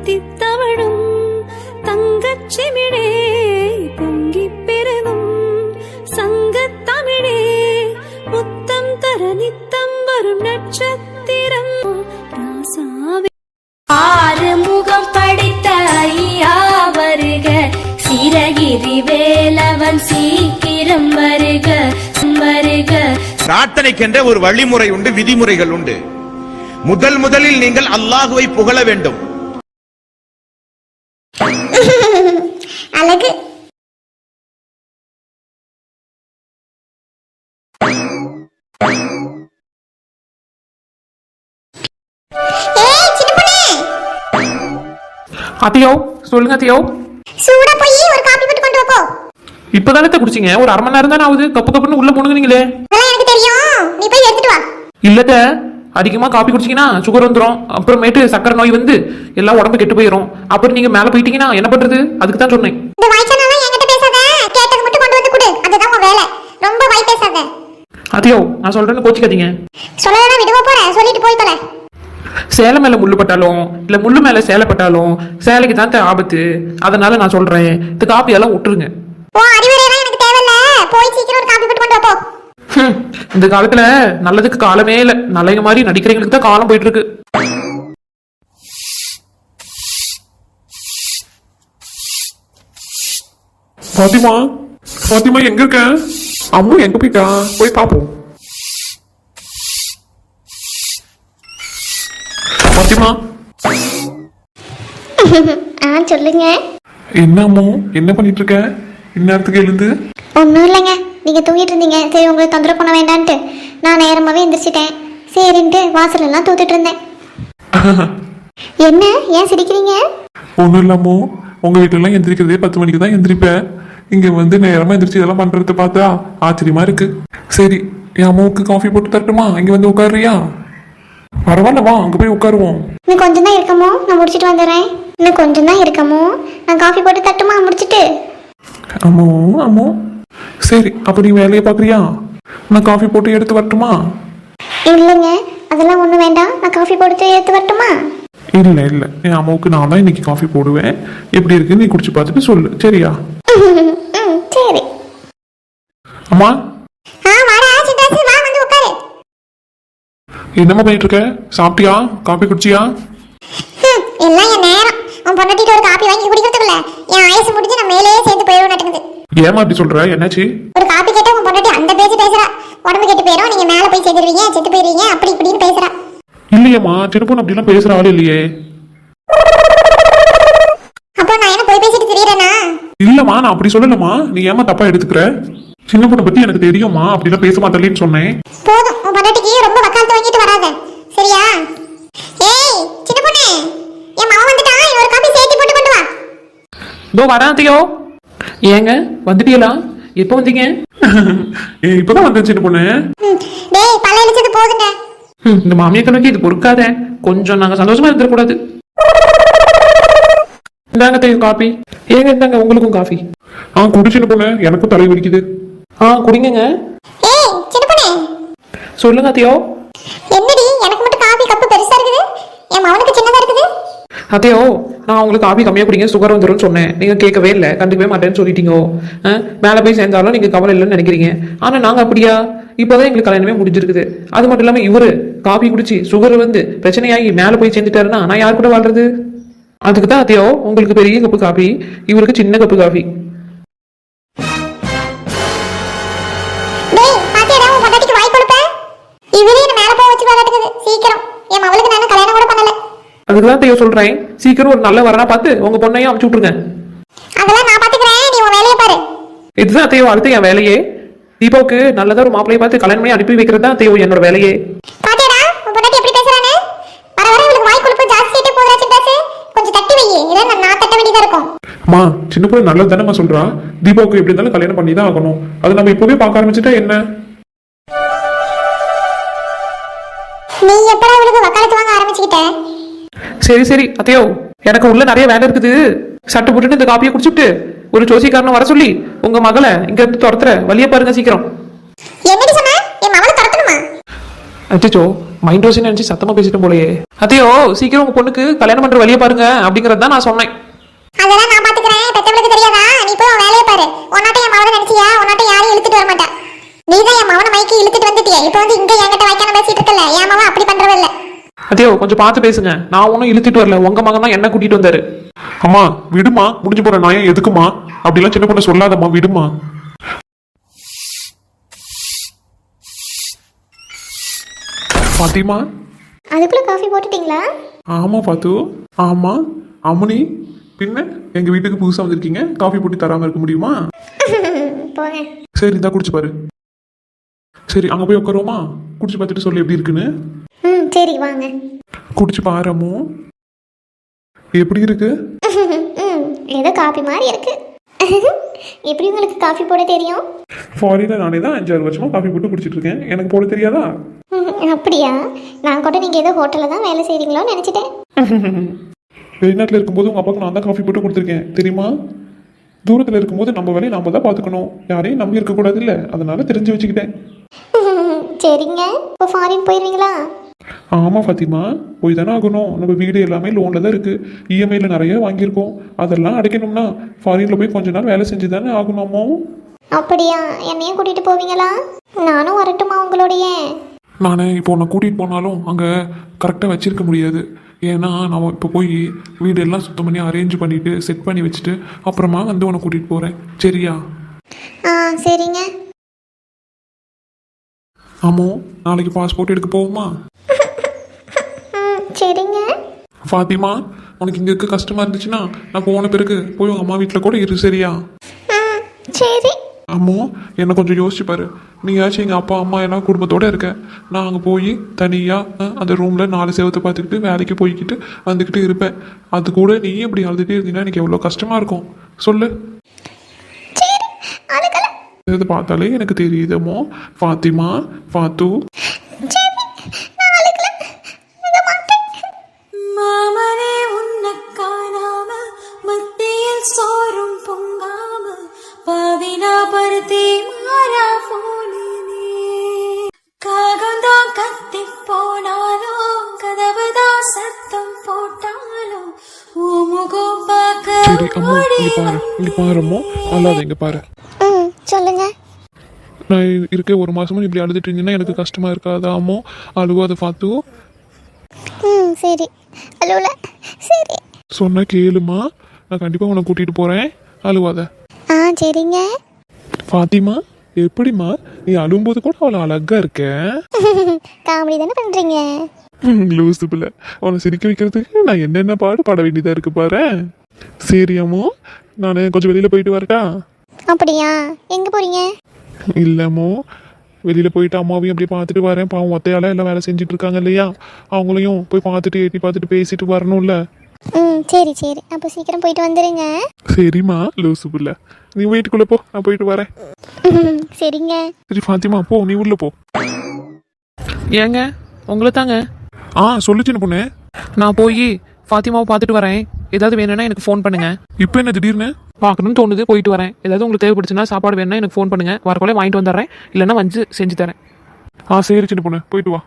தித்தவழும் தங்கச்சிமிழே பொங்கி பெருகும் சங்கத்தமிழே முத்தம் தர நித்தம் வரும் நட்சத்திரம் ராசாவே. ஆறுமுகம் படித்த ஐயா வருக, சிறகிரி வேலவன் சீக்கிரம் வருக வருக. பிரார்த்தனைக்கென்ற ஒரு வழிமுறை உண்டு, விதிமுறைகள் உண்டு. முதலில் நீங்கள் அல்லாஹுவை புகழ வேண்டும். அழகு. அத்தியோ சொல்லுங்க அத்தியோ. சூடா போய் ஒரு காபி போட்டு கொண்டு வா போ. இப்பதானே குடிச்சீங்க, ஒரு அரை மணி நேரம் தானே ஆகுது. கப்பு கப்புன்னு உள்ள போனுங்கீங்களே. அதெல்லாம் எனக்கு தெரியும், நீ போய் எடுத்துட்டு வா. இல்லத, அதிகமா காபி குடிச்சீங்கன்னா சுகர் வந்துடும், அப்புறமேட்டு சக்கரை நோய் வந்து எல்லாம் உடம்பு கெட்டு போயிடும். அப்புறம் நீங்க மேல போயிட்டீங்கன்னா என்ன பண்றது? அதுக்கு தான் சொன்னேன். இந்த வாய்ச்சானெல்லாம் என்கிட்ட பேசாத, கேட்டது மட்டும் கொண்டு வந்து கொடு, அதுதான் உன் வேலை. ரொம்ப வாய் பேசாத. அத்தியோ நான் சொல்றேன்னு கோச்சிக்காதீங்க. சொல்லலனா விடுவா போறேன், சொல்லிட்டு போய் தொலை. சேலை மேல முள்ளு பட்டாலும் இல்ல முள்ளு மேல சேலை பட்டாலும் சேலைக்கு தான் ஆபத்து. அதனால நான் சொல்றேன், இந்த காப்பி எல்லாம் விட்டுருங்க. ஓ அறிவுரையெல்லாம் எனக்கு தேவையில்ல, போய் சீக்கிரம் ஒரு காபி போட்டு கொண்டு வா போ. இந்த காலத்துல நல்லதுக்கு காலமே இல்ல, நல்ல மாதிரி நடிக்கிறவங்களுக்கு தான் காலம் போயிட்டு இருக்கு. பாத்திமா, பாத்திமா எங்க இருக்க? அம்மு எங்க போயிட்டா? போய் பாப்போம். பாத்திமா. சொல்லுங்க. என்ன அம்மு, என்ன பண்ணிட்டு இருக்க இந்நேரத்துக்கு எழுந்து? ஒன்றும் இல்லைங்க, நீங்கள் தூங்கிட்டு இருந்தீங்க. சரி உங்களை தொந்தரவு பண்ண வேண்டான்ட்டு நான் நேரமாகவே எந்திரிச்சிட்டேன். சரின்ட்டு வாசல் எல்லாம் தூத்துட்டு இருந்தேன். என்ன ஏன் சிரிக்கிறீங்க? ஒன்றும் இல்ல அம்மு, உங்க வீட்டுலாம் எந்திரிக்கிறதே 10 மணிக்கு தான் எந்திரிப்பேன். இங்க வந்து நேரமா எந்திரிச்சு இதெல்லாம் பண்றத பார்த்தா ஆச்சரியமா இருக்கு. சரி, என் அம்மாவுக்கு காஃபி போட்டு தரட்டுமா? இங்க வந்து உட்காருறியா? பரவாயில்ல, வா அங்க போய் உட்காருவோம். இன்னும் கொஞ்சம் தான் இருக்கமோ, நான் முடிச்சிட்டு வந்துடுறேன். இன்னும் கொஞ்சம் தான் இருக்கமோ, நான் காஃபி போட்டு தட்டுமா முடிச்சிட்டு? அம்மோ அம்மோ, சரி அப்ப நீ வேலையை பாக்குறியா? நான் காஃபி போட்டு எடுத்து வரட்டுமா? இல்லைங்க, அதெல்லாம் ஒன்றும் வேண்டாம், நான் காஃபி போட்டு எடுத்து வரட்டுமா? இல்ல இல்ல, என் அம்மாவுக்கு நான் தான் இன்னைக்கு காஃபி போடுவேன். எப்படி இருக்கு நீ குடிச்சு பார்த்துட்டு சொல்லு, சரியா? சரி. அம்மா. வாடா சித்தாசு, வா வந்து உட்காரு. என்னம்மா பண்ணிட்டு இருக்க? சாப்பிட்டியா? காஃபி குடிச்சியா? எல்லாம் என் நேரம். உன் பொண்டாட்டிட்டு ஒரு காப்பி வாங்கி குடிக்கிறதுக்குள்ள என் ஆயுசு முடிஞ்சு நான் மேலேயே சேர்ந்து போயிடும் நடக்குது. ஏமா அப்படி சொல்ற? என்னாச்சு? ஒரு காப்பி கேட்டா உன் பொண்டாட்டி அந்த பேச்சு பேசுறா. உடம்பு கெட்டு போயிடும், நீங்க மேல போய் சேர்ந்துருவீங்க, செத்து போயிருவீங்க, அப்படி இப்படின்னு பேசுறா. இல்லையம்மா, சின்ன பொண்ணு அப்படிலாம் பேசுற ஆள் இல்லையே. அப்போ நான் என்ன போய் பேசிட்டு திரியறேனா? இல்லம்மா, நான் அப்படி சொல்லலம்மா. நீ ஏமா தப்பா எடுத்துக்கிற? சின்ன பொண்ணை பத்தி எனக்கு தெரியுமா, அப்படிலாம் பேச மாட்டேன்னு சொன்னேன். போதும், உன் பொண்டாட்டிக்கு ரொம்ப வக்காலத்து வாங்கிட்டு வராத, சரியா? ஏய் சின்ன பொண்ணு, என் மாமா வந்துட்டான், ஒரு காப்பி சேர்த்து போட்டு கொண்டு வா. இதோ வரேன் அத்தியோ. ஏங்க வந்துட்டீங்களா? எப்போ வந்தீங்க? இப்பதான் வந்தேன் சின்ன பொண்ணு. டேய் பல்ல இழுச்சது போதுங்க. இந்த மாமியார் கணக்கு இது பொறுக்காத, கொஞ்சம் நாங்க சந்தோஷமா இருந்துடக்கூடாது. இந்தாங்க அத்தியோ காபி. ஏங்க இந்தாங்க உங்களுக்கும் காஃபி. குடி சின்ன பொண்ணு, எனக்கும் தலை வலிக்குது. குடிங்க. ஏய் சின்ன பொண்ணு. சொல்லுங்க அத்தியோ. என்னடி எனக்கு மட்டும் காபி கப்பு பெருசா இருக்குது, என் மவனுக்கு சின்னதா இருக்குது? அத்தையோ, நான் உங்களுக்கு காபி கம்மியா குடிங்க, சுகர் வந்துடும் சொன்னேன். நீங்க கேட்கவே இல்லை, கண்டுக்கவே மாட்டேன்னு சொல்லிட்டீங்க. மேல போய் சேர்ந்தாலும் நீங்க கவலை இல்லைன்னு நினைக்கிறீங்க. ஆனா நாங்க அப்படியா? இப்போதான் எங்களுக்கு கல்யாணமே முடிஞ்சிருக்குது. அது மட்டும் இல்லாம இவரு காபி குடிச்சு சுகர் வந்து பிரச்சனையாகி மேல போய் சேர்ந்துட்டாருன்னா நான் யார் கூட வாழ்றது? அதுக்கு தான் அத்தையோ உங்களுக்கு பெரிய கப்பு காபி, இவருக்கு சின்ன கப்பு காபி. டேய் பாத்தியாடா உன் பொண்டாட்டிக்கு வாய் கொடுப்ப. இவரே என்ன மேல போய் வச்சு விளையாடுது. சீக்கிரம் என் மவளுக்கு நான் கல்யாணம் கூட பண்ணல. அதுக்குதான் அத்தையோ சொல்றேன், சீக்கிரம் ஒரு நல்ல வரனா பார்த்து உங்க பொண்ணையும் அனுப்பிச்சு விட்டுருங்க. அதெல்லாம் நான் பாத்துக்கிறேன், நீ உன் வேலையை பாரு. இதுதான் அத்தையோ அடுத்து என் வேலையே. தீபாவுக்கு நல்லதா ஒரு மாப்பிளையை பார்த்து கல்யாணம் பண்ணி அனுப்பி வைக்கிறது தான் அத்தையோ என்னோட வேலையே. பாத்தியாடா உன் பொண்டாட்டி எப்படி பேசுறானே? வர வர இவளுக்கு வாய் கொடுப்பு ஜாஸ்தியாயிட்டே போகுதா சித்தாசு? கொஞ்சம் தட்டி வை, இல்ல நான் தட்ட வேண்டியதா இருக்கும். அம்மா, சின்ன பொண்ணு நல்லது தானேம்மா சொல்றா. தீபாவுக்கு எப்படி இருந்தாலும் கல்யாணம் பண்ணி தான் ஆகணும். அது நம்ம இப்பவே பார்க்க ஆரம்பிச்சுட்டா என்ன? நீ எப்படா இவளுக்கு வக்காலத்து வாங்க ஆரம்பிச்சுக்கிட்ட? சரி சரி அத்தையோ, எனக்கு உள்ள நிறைய வேலை இருக்குது. சட்டு போட்டுட்டு இந்த காப்பியை குடிச்சுட்டு ஒரு ஜோசிக்காரனை வர சொல்லி உங்க மகளை இங்க இருந்து துரத்துற வழிய பாருங்க சீக்கிரம். என்னடி சொன்ன? என் மவளை துரத்தணுமா? அச்சோ மைண்ட் வாஷ் நினைச்சு சத்தமா பேசிட்டு போலயே. அத்தையோ சீக்கிரம் உங்க பொண்ணுக்கு கல்யாணம் பண்ற வழியை பாருங்க அப்படிங்கறது தான் நான் சொன்னேன். அதெல்லாம் நான் பாத்துக்கிறேன். பெத்தவளுக்கு தெரியாதா? நீ போய் உன் வேலையை பாரு. உன்னாட்ட என் மவனை நினைச்சியா? உன்னாட்ட யாரையும் இழுத்துட்டு வர மாட்டா. நீ தான் என் மவனை மைக்கு இழுத்துட்டு வந்துட்டியா. இப்போ வந்து இங்க என்கிட்ட வைக்காம பேசிட்டு இருக்கல. என் மவன் அப்படி பண்றவ இல்ல. அத்தையோ கொஞ்சம் பார்த்து பேசுங்க. நான் ஒன்றும் இழுத்துட்டு வரல, உங்க மகன் தான் என்ன கூட்டிட்டு வந்தாரு. அம்மா விடுமா, முடிஞ்சு போற நான் எதுக்குமா அப்படிலாம் சின்ன பொண்ணு சொல்லாதம்மா, விடுமா. பாத்திமா, அதுக்குள்ள காஃபி போட்டுட்டீங்களா? ஆமா பாத்து. ஆமா அம்முனி, பின்ன எங்க வீட்டுக்கு புதுசா வந்திருக்கீங்க, காஃபி போட்டு தராம இருக்க முடியுமா? போங்க. சரி இந்தா குடிச்சு பாரு. சரி அங்க போய் உட்காருவோமா? குடிச்சு பார்த்துட்டு சொல்லு எப்படி இருக்குன்னு. சரி வாங்க. குடிச்சு பாரமோ எப்படி இருக்கு? ஏதோ காஃபி மாதிரி இருக்கு. எப்படி உங்களுக்கு காஃபி போட தெரியும்? ஃபாரின்ல நானே தான் 5-6 வருஷமா காஃபி போட்டு குடிச்சிட்டு இருக்கேன், எனக்கு போட தெரியாதா? அப்படியா? நான் கூட நீங்க ஏதோ ஹோட்டல்ல தான் வேலை செய்றீங்களோன்னு நினைச்சிட்டேன். வெளிநாட்டில் இருக்கும்போது உங்க அப்பாவுக்கு நான் தான் காஃபி போட்டு கொடுத்துருக்கேன் தெரியுமா? தூரத்தில் இருக்கும்போது நம்ம வேலையை நாம தான் பார்த்துக்கணும், யாரையும் நம்பி இருக்கக்கூடாது இல்லை, அதனால தெரிஞ்சு வச்சுக்கிட்டேன். சரிங்க, இப்போ ஃபாரின் போயிருவீங்களா? ஆமாம் ஃபாத்திமா, போய் தானே ஆகணும். நம்ம வீடு எல்லாமே லோனில் தான் இருக்குது, இஎம்ஐயில் நிறைய வாங்கியிருக்கோம், அதெல்லாம் அடைக்கணும்னா ஃபாரினில் போய் கொஞ்ச நாள் வேலை செஞ்சு தானே ஆகணுமோ. அப்படியா? என்னையும் கூட்டிட்டு போவீங்களா? நானும் வரட்டுமா உங்களுடைய? நான் இப்போ உன்னை கூட்டிகிட்டு போனாலும் அங்கே கரெக்டாக வச்சிருக்க முடியாது. ஏன்னா நான் இப்போ போய் வீடு எல்லாம் சுத்தம் பண்ணி அரேஞ்ச் பண்ணிவிட்டு செட் பண்ணி வச்சுட்டு அப்புறமா வந்து உன்னை கூட்டிகிட்டு போகிறேன், சரியா? சரிங்க. ஆமோ நாளைக்கு பாஸ்போர்ட் எடுக்க போவோமா? சரிங்க. ஃபாத்திமா, உனக்கு இங்கே இருக்க கஷ்டமாக இருந்துச்சுன்னா நான் போன பிறகு போய் உங்கள் அம்மா வீட்டில் கூட இரு, சரியா? சரி. அம்மோ என்னை கொஞ்சம் யோசிச்சு பாரு. நீயாச்சும் எங்கள் அப்பா அம்மா எல்லாம் குடும்பத்தோடு இருக்க, நான் அங்கே போய் தனியாக அந்த ரூமில் 4 செவத்தை பார்த்துக்கிட்டு வேலைக்கு போய்கிட்டு வந்துக்கிட்டு இருப்பேன். அது கூட நீ இப்படி அழுதுகிட்டே இருந்தீங்கன்னா எனக்கு எவ்வளோ கஷ்டமாக இருக்கும் சொல்லு. இது பார்த்தாலே எனக்கு தெரியுதமோ ஃபாத்திமா, ஃபாத்து. மாமனே உன்னை காணாம மத்தியில் சோறும் பொங்காம பாவினா பருத்தி மாறா போனே காகந்தான் கத்தி போனாலும் கதவுதான் சத்தம் போட்டாலும் முகம் பார்க்க சரி அம்மா இங்கே பாருமோ, அல்லாத இங்கே பாரு. சொல்லுங்க. நான் இருக்க 1 மாசமும் இப்படி அழுதுட்டு இருந்தீங்கன்னா எனக்கு கஷ்டமா இருக்காதா அம்மோ? அழுவாத ஃபாத்து. சரி அலுவல. சரி சொன்ன கேளுமா, நான் கண்டிப்பாக உன்னை கூட்டிகிட்டு போகிறேன், அழுவாத. சரிங்க. ஃபாத்திமா எப்படிம்மா நீ அழும்போது கூட அவ்வளோ அழகா இருக்க. காமெடி தானே பண்றீங்க? லூசு பிள்ளை, உன்னை சிரிக்க வைக்கிறதுக்கு நான் என்னென்ன பாட வேண்டியதா இருக்கு பாரு. சரி அம்மோ, நான் கொஞ்சம் வெளியில் போயிட்டு வரட்டா? அப்படியா? எங்க போறீங்க? இல்லைம்மோ, வெளியில் போயிட்டு அம்மாவையும் அப்படியே பார்த்துட்டு வரேன். பாவம் ஒத்தையால எல்லாம் வேலை செஞ்சுட்டு இருக்காங்க இல்லையா, அவங்களையும் போய் பார்த்துட்டு எட்டி பார்த்துட்டு பேசிட்டு வரணும்ல. சரி சரி, அப்போ சீக்கிரம் போயிட்டு வந்துடுங்க. சரிம்மா லூசு பிள்ளை, நீ வீட்டுக்குள்ளே போ, நான் போயிட்டு வரேன். சரிங்க. சரி ஃபாத்திமா போ, நீ உள்ள போ. ஏங்க உங்களை தாங்க. சொல்லு சின்ன பொண்ணு. நான் போய் ஃபாத்திமாவை பார்த்துட்டு வரேன், ஏதாவது வேணும்னா எனக்கு ஃபோன் பண்ணுங்க. இப்போ என்ன திடீர்னு? பார்க்கணும்னு தோணுது, போயிட்டு வரேன். ஏதாவது உங்களுக்கு தேவைப்படுச்சுன்னா சாப்பாடு வேணும்னா எனக்கு ஃபோன் பண்ணுங்க, வரக்குள்ளே வாங்கிட்டு வந்துடுறேன், இல்லைன்னா வந்து செஞ்சு தரேன். சரி சின்ன பொண்ணு, போயிட்டு வா.